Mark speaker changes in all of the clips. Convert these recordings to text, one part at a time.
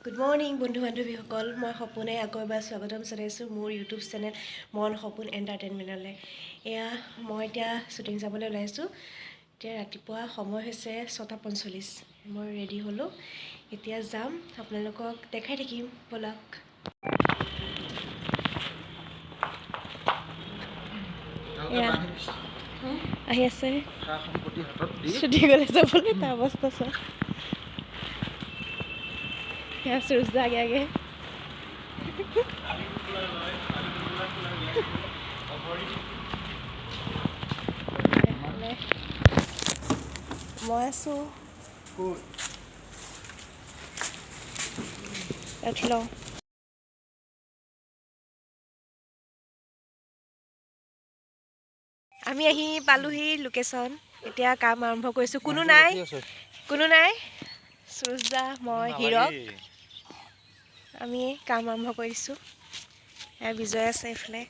Speaker 1: Good morning বন্ধু বান্ধৱীসকল, মই সপোনে আকৌ এবাৰ স্বাগতম জনাইছোঁ মোৰ ইউটিউব চেনেল মন সপোন এণ্টাৰটেইনমেণ্টলৈ। এয়া মই এতিয়া শ্বুটিং যাবলৈ ওলাইছোঁ। এতিয়া ৰাতিপুৱা সময় হৈছে 6:45। মই ৰেডি হ'লোঁ, এতিয়া যাম, আপোনালোকক দেখাই থাকিম ব'লক। আহি আছে শ্বুটিং গ'লে যাবলৈ, তাৰ অৱস্থা চোৱা। सूरज आगे आगे मैं आसो আমি আহি পালোহি লোকেশ্যন। এতিয়া কাম আৰম্ভ কৰিছোঁ। কোনো নাই सूरज दा मैं हिरक আমি কাম আৰম্ভ কৰিছোঁ। বিজয় আছে এইফালে।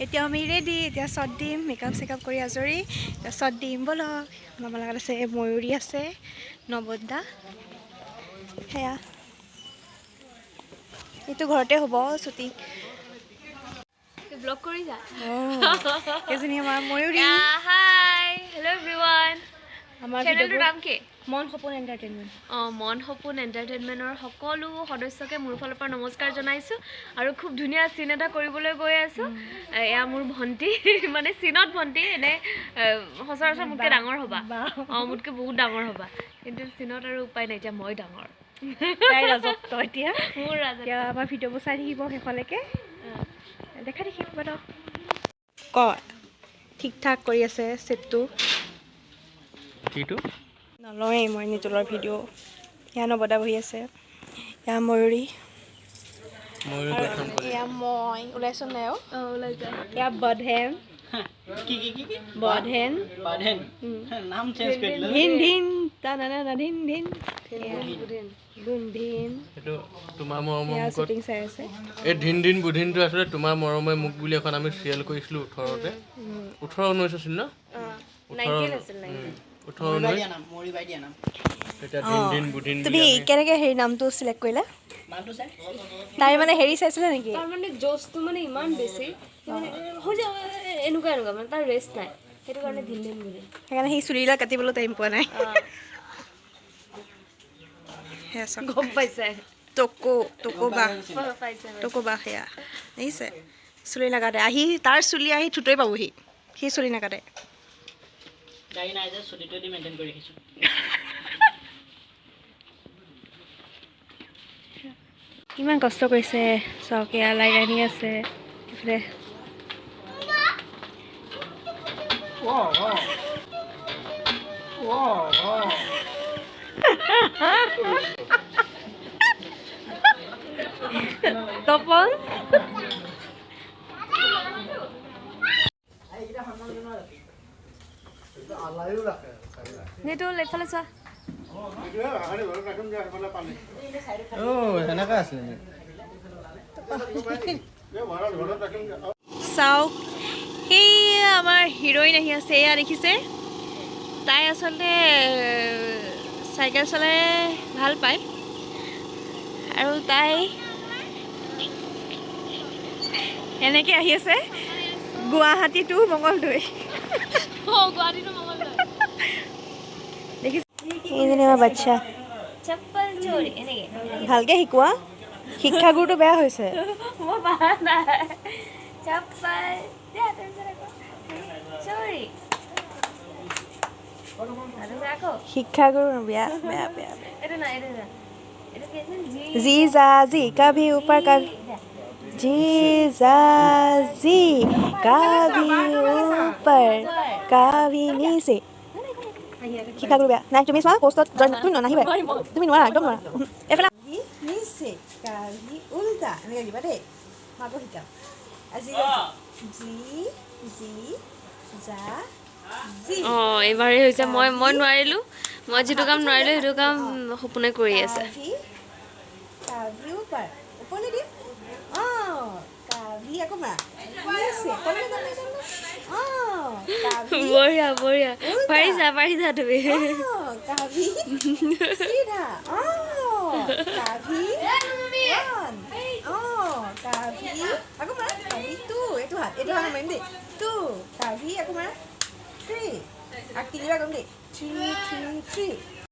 Speaker 1: এতিয়া আমি ৰেডি, এতিয়া শ্বট দিম, মেকআপ চেকআপ কৰি আজৰি, এতিয়া শ্বট দিম ব'লক। আমাৰ লগত আছে ময়ূৰী, আছে নৱদ দা, সেয়া এইটো ঘৰতে হ'ব শ্বুটিং।
Speaker 2: ব্লগ কৰি যা।
Speaker 1: এজনী আমাৰ ময়ূৰী।
Speaker 2: Hi hello' everyone.
Speaker 1: আমাৰ
Speaker 2: চেনেলটোৰ নাম কি?
Speaker 1: মন সপোন এণ্টাৰটেইনমেণ্ট।
Speaker 2: মন সপোন এণ্টাৰটেইনমেণ্টৰ সকলো সদস্যকে মোৰ ফালৰ পৰা নমস্কাৰ জনাইছোঁ। আৰু খুব ধুনীয়া চিন এটা কৰিবলৈ গৈ আছোঁ। এয়া মোৰ ভণ্টি, মানে চিনত ভণ্টি, এনে সচৰাচৰ মোতকৈ ডাঙৰ হ'বা। মোতকৈ বহুত ডাঙৰ হ'বা, কিন্তু চিনত আৰু উপায় নাই, এতিয়া মই ডাঙৰ।
Speaker 1: তাই ৰাজত্ব এতিয়া
Speaker 2: মোৰ ৰাজত্ব।
Speaker 1: এতিয়া আমাৰ ভিডিঅ'বোৰ চাই থাকিব শেষলৈকে, দেখা দেখিব বাৰু। ক ঠিক ঠাক কৰি আছে ছেটটো।
Speaker 3: কিটো
Speaker 1: নলওঁৱেই মই নিজলৰ ভিডিঅ'। এয়া নৱদা বহি আছে, এয়া ময়ূৰী, এয়া মই ওলাইছোঁ নাই।
Speaker 2: ওলাইছা।
Speaker 1: এয়া বধেন ধিন ধিন টানা ধিন ধিন বুন্ধিন।
Speaker 3: তোমাৰ মৰমৰ
Speaker 1: এয়া
Speaker 3: মুখত
Speaker 1: শ্বুটিং চাই আছে।
Speaker 3: এই ধিন ধিন বুধিনটো আছিলে তোমাৰ মৰমে মুখ বুলি এখন আমি চিৰিয়েল কৰিছিলোঁ 18তে, 18-19 আছিল ন? 18-19।
Speaker 1: তুমি কেনেকৈ হেৰি নামটো চিলেক্ট কৰিলা? তাই মানে হেৰি চাইছিলে নেকি?
Speaker 2: তাৰ মানে জ'চটো মানে ইমান বেছি, মানে হৈ যাব এনেকুৱা মানে তাৰ ৰেষ্ট নাই, সেইটো কাৰণে ধিন ধিন বুলি।
Speaker 1: সেইকাৰণে সি চুলিবিলাক কাটিবলৈ টাইম পোৱা নাই।
Speaker 2: গম পাইছে
Speaker 1: টকো বাহ সেয়া দেখিছে, চুলি নাকাটে। আহি তাৰ চুলি আহি থুতৰি পাবহি, সি চুলি নাকাটে। কিমান কষ্ট কৰিছে চাওক, এয়া লাইট আনি আছে এইফালে। তপন
Speaker 2: নেটো এইফালে চোৱা।
Speaker 1: চাওক, সেই আমাৰ হিৰইন আহি আছে। এয়া দেখিছে, তাই আচলতে চাইকেল চলাই ভাল পায়, আৰু তাই এনেকৈ আহি আছে গুৱাহাটী টু মঙলদৈ। দেখিছে এইজনী আমাৰ বাচ্ছা, ভালকৈ শিকোৱা, শিক্ষাগুৰুটো বেয়া হৈছে। শিক্ষাগুৰু বেয়া বেয়া বেয়া। জি যা জি কাভি ऊपर कभी जी जा जी कभी ऊपर कभी नीचे। শিক্ষাগুৰু বেয়া নাই। তুমি চোৱা পোষ্টত জইন, তুমি নাহিবা, তুমি নোৱাৰা, একদম নোৱাৰা। এইফালে নিচে কাভি উল্টা এনেকৈ দিবা দেই। মই আকৌ শিকাম। আজি জি জি যা জি।
Speaker 2: এইবাৰেই হৈছে মই নোৱাৰিলোঁ। মই যিটো কাম নোৱাৰিলোঁ সেইটো কাম সপোনে কৰি আছে।
Speaker 1: কাভি ऊपर ওপৰলৈ দিম। কাভি আকৌ মাৰা নিচে তললৈ।
Speaker 2: বঢ়িয়া বঢ়িয়া পাৰিছা তুমি
Speaker 1: কাভি চিধা কাভি কাভি আকৌ মাৰা কাভি টু এইটো হাত মাৰিম দেই টু কাভি আকৌ মাৰা থ্ৰী আৰু তিনিবাৰ কৰিম দেই থ্ৰী